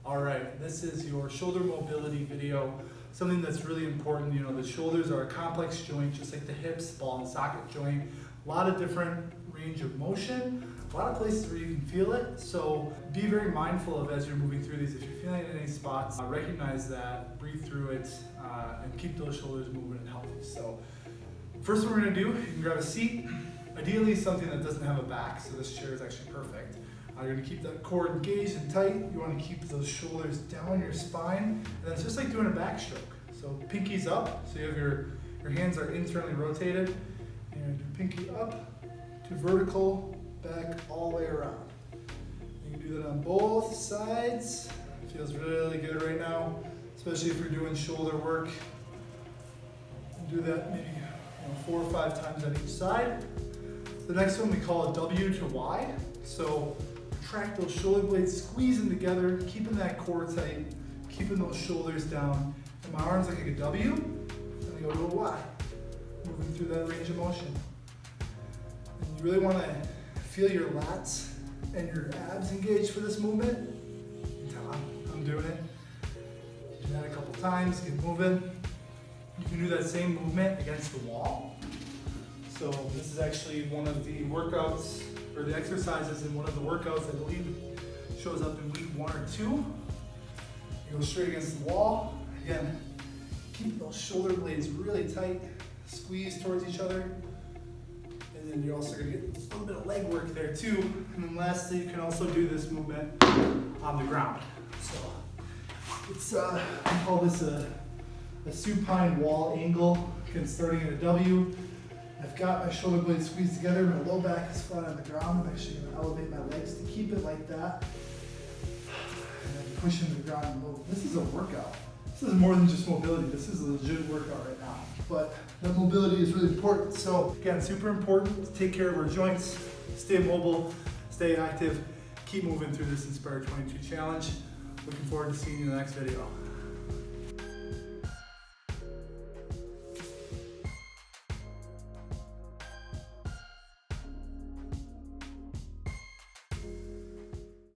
All right, this is your shoulder mobility video. Something that's really important, the shoulders are a complex joint, just like the hips, ball and socket joint. A lot of different range of motion, a lot of places where you can feel it. So be very mindful of as you're moving through these. If you're feeling it in any spots, recognize that, breathe through it, and keep those shoulders moving and healthy. So first thing we're gonna do, you can grab a seat. Ideally something that doesn't have a back, so this chair is actually perfect. You're gonna keep that core engaged and tight. You wanna keep those shoulders down your spine. And it's just like doing a backstroke. So pinkies up, so you have your hands are internally rotated. And you're gonna do pinky up to vertical, back all the way around. You can do that on both sides. It feels really good right now, especially if you're doing shoulder work. Do that maybe 4 or 5 times on each side. The next one we call a W to Y. So track those shoulder blades, squeeze them together, keeping that core tight, keeping those shoulders down. And my arms look like a W, and I go to a Y, moving through that range of motion. And you really want to feel your lats and your abs engaged for this movement. I'm doing it. Do that a couple times, get moving. You can do that same movement against the wall. So this is actually one of the workouts, or the exercises in one of the workouts, I believe shows up in week 1 or 2. You go straight against the wall. Again, keep those shoulder blades really tight, squeeze towards each other. And then you're also gonna get a little bit of leg work there too. And then lastly, you can also do this movement on the ground. So it's, we call this a supine wall angle, again starting at a W. I've got my shoulder blades squeezed together, my low back is flat on the ground. I'm actually going to elevate my legs to keep it like that. And then push into the ground and move. This is a workout. This is more than just mobility. This is a legit workout right now. But that mobility is really important. So again, super important to take care of our joints, stay mobile, stay active, keep moving through this Inspire 22 challenge. Looking forward to seeing you in the next video.